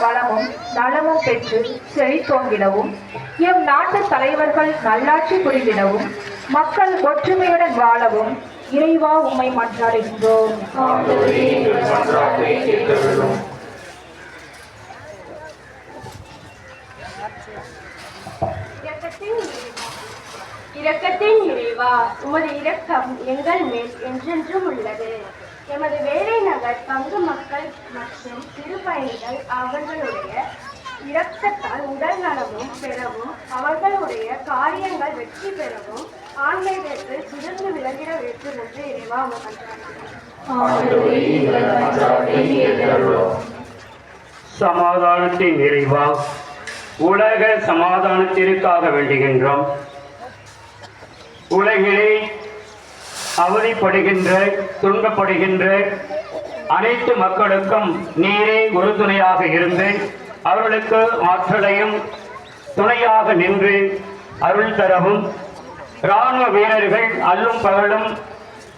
வளமும் நலமும் பெற்று செழித்தோங்கிடவும், எம் நாட்டு தலைவர்கள் நல்லாட்சி புரிந்திடவும், மக்கள் ஒற்றுமையுடன் வாழவும் இறைவா உம்மை மன்றாடுகின்றோம். இரக்கத்தின் இறைவா, உமது இரக்கம் எங்கள் மேல் என்றென்றும் உள்ளது. எமது வேலை நகர் பங்கு மக்கள் மற்றும் சிறு பயணிகள் அவர்களுடைய இரக்கத்தால் உடல் நலமும் பெறவும், அவர்களுடைய காரியங்கள் வெற்றி பெறவும், ஆன்மீகத்தில் சிறந்து விளங்கிட வேண்டும் என்று இறைவா சமாதானத்தின் இறைவா, உலக சமாதானத்திற்காக வேண்டுகின்றோம். உலகிலே அவதிப்படுகின்ற துன்பப்படுகின்ற அனைத்து மக்களுக்கும் நீரே உறுதுணையாக இருந்து அவர்களுக்கு ஆற்றலையும் துணையாக நின்று அருள் தரவும், இராணுவ வீரர்கள் அல்லும் பகலும்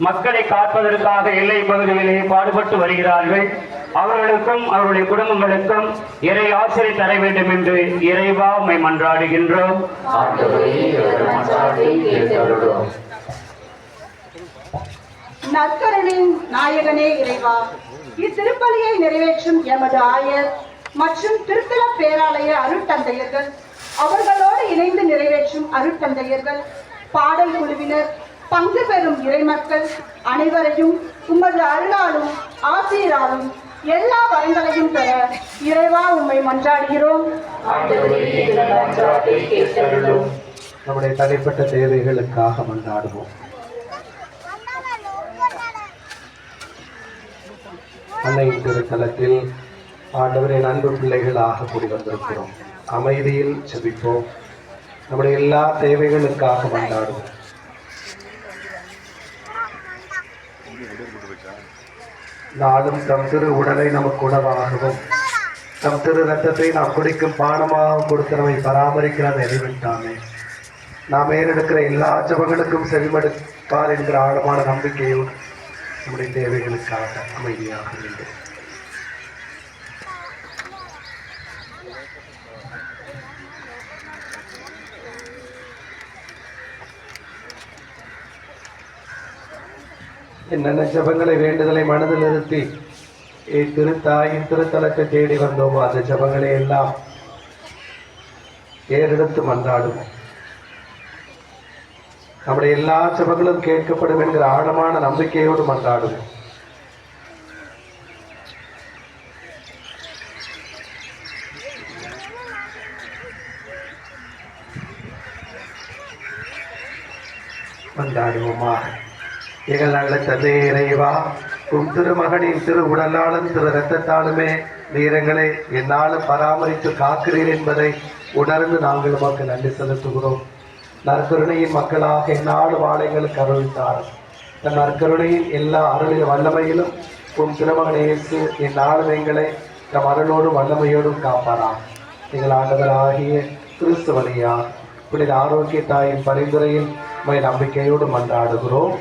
மக்களை காப்பதற்காக எல்லை பகுதிகளிலே பாடுபட்டு வருகிறார்கள். அவர்களுக்கும் அவருடைய குடும்பங்களுக்கும் இறை ஆசிரியை தர வேண்டும் என்று இறைவா உம்மை மன்றாடுகின்றோம். நற்கருணையின் நாயகனே இறைவா, இத்திருப்பலியை நிறைவேற்றும் எமது ஆயர் மற்றும் திருத்தல பேராலய அருட்தந்தையர்கள், அவர்களோடு இணைந்து நிறைவேற்றும் அருட்தந்தையர்கள், பாடல் குழுவினர், பங்கு பெறும் இறைமக்கள் அனைவரையும் உமது அருளாலும் ஆசீராலும் எல்லா வரங்களையும் பெற இறைவா உம்மை மன்றாடுகிறோம். நம்முடைய தனிப்பட்ட தேவைகளுக்காக மன்றாடுவோம். அன்னையின் திருத்தலத்தில் ஆண்டவரின் அன்பு பிள்ளைகளாக கூடி வந்திருக்கிறோம். அமைதியில் செபிப்போம். நம்முடைய எல்லா தேவைகளுக்காக மன்றாடுவோம். நாளும் தம் திரு உடலை நமக்கு உணவாகவும் தம் திரு ரத்தத்தை நாம் குடிக்கும் பானமாக கொடுத்து நம்மை பராமரிக்கிற நிறைவிட்டாமே நாம் ஏறெடுக்கிற எல்லா ஜபங்களுக்கும் செவிமடுப்பார் என்கிற ஆழமான நம்பிக்கையோடு நம்முடைய தேவைகளுக்காக அமைதியாக வேண்டும். என்னென்ன ஜபங்களை வேண்டுதலை மனதில் நிறுத்தி திருத்தாயின் திருத்தலத்தை தேடி வந்தோமோ அந்த ஜபங்களை எல்லாம் ஏறெடுத்து மன்றாடுவோம். நம்முடைய எல்லா ஜபங்களும் கேட்கப்படும் என்கிற ஆழமான நம்பிக்கையோடு மன்றாடுவோம். மன்றாடுவோமா. எங்கள் நல்ல தந்தை இறைவா, உம் திருமகனின் திரு உடலாலும் திரு இரத்தத்தாலுமே நீரங்களை என்னாலும் பராமரித்து காக்கிறீர் என்பதை உணர்ந்து நாங்கள் உமக்கு நன்றி செலுத்துகிறோம். நற்கருணையின் மக்களாக எந்நாடு வாழைகளுக்கு அருள்தார். தன் நற்கருணையின் எல்லா அருளின் வல்லமையிலும் உம் திருமகன் இயேசு எந்நாளும் எங்களை தம் அருளோடும் வல்லமையோடும் காப்பாராம். எங்கள் ஆண்டவர் ஆகிய கிறிஸ்து வழியாக புனித ஆரோக்கிய தாயின் பரிந்துரையில் நம்பிக்கையோடு மன்றாடுகிறோம்.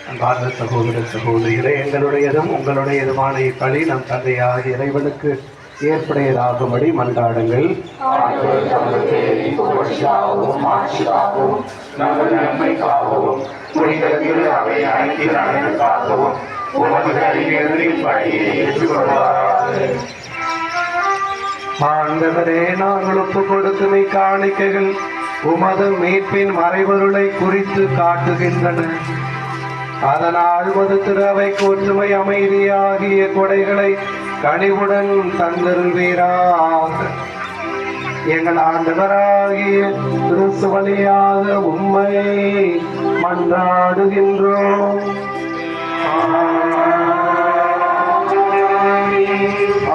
அன்பார்ந்த சகோதர சகோதரிகளே, எங்களுடையதும் உங்களுடையதுமான இப்பலி நம் தந்தையாகிய இறைவனுக்கு ஏற்புடையதாகும்படி மன்றாடுங்கள். ஆண்டவரே, நாங்கள் ஒப்பு கொடுக்கும் காணிக்கைகள் உமது மீட்பின் மறைபொருளை குறித்து காட்டுகின்றன. அதனால் உமது திரு ஒற்றுமை அமைதியாகிய கொடைகளை கனிவுடன் தந்தருள்வீராக. எங்கள் ஆண்டவராகிய கிறிஸ்து வழியாக உம்மை மன்றாடுகின்றோம்.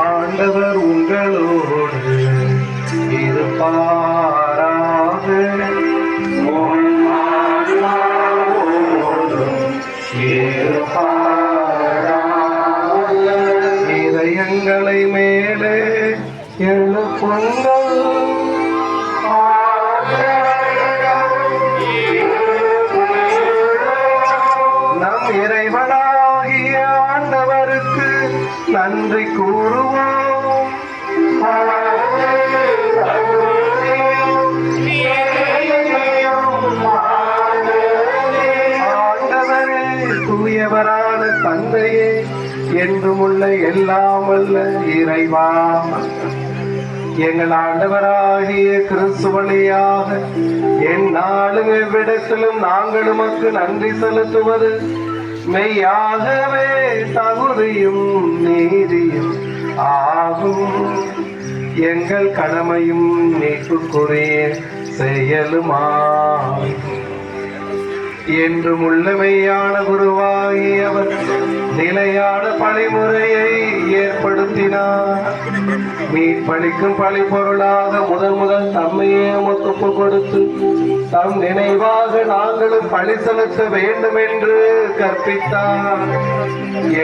ஆண்டவர் உங்களோடு இருப்பாராக. இதயங்களை மேலே எழுப்புங்கள். நம் இறைவனாகிய ஆண்டவருக்கு நன்றி கூறுவோம். ஆண்டவரே, தூயவரான தந்தையே, என்றுமுள்ள எல்லாம் வல்ல இறைவா, எங்கள் ஆண்டவராகிய கிறிஸ்து வழியாக எந்நாளும் எவ்விடத்திலும் நாங்கள் உமக்கு நன்றி செலுத்துவது மெய்யாகவே தகுதியும் நீதியும் ஆகும். எங்கள் கடமையும் மீட்புக்குரிய செயலுமாகும். என்றும் உள்ளமையான குருவாகியவர் நிலையான பழிமுறையை ஏற்படுத்தினார். மீட்பளிக்கும் பழிப்பொருளாக முதல் தம்மையே ஒப்பு கொடுத்து தம் நினைவாக நாங்களும் பழி செலுத்த வேண்டும் என்று கற்பித்தார்.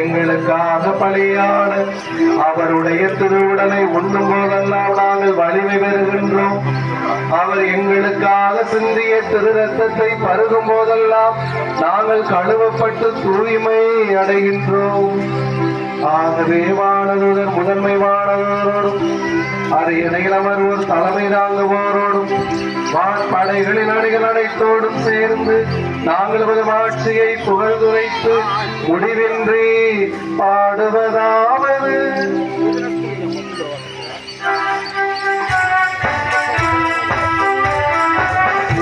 எங்களுக்காக பலியான அவருடைய திருவுடலை உண்ணும் போதெல்லாம் நாங்கள் வலிமை பெறுகின்றோம். அவர் எங்களுக்காக சிந்திய திரு ரத்தத்தை பருகும் போதெல்லாம் நாங்கள் கழுவப்பட்டு தூய்மை அடைகின்றோம். ஆகவே வானதுதர் முதன்மை வானதோரோடும் அது இடையில் அமர்வோர் தலைமை தாங்குவோரோடும் வான்படைகளின் அணிகள் அனைத்தோடும் சேர்ந்து நாங்கள் நமது ஆட்சியை புகழ்ந்துரைத்து முடிவின்றி பாடுவதாவது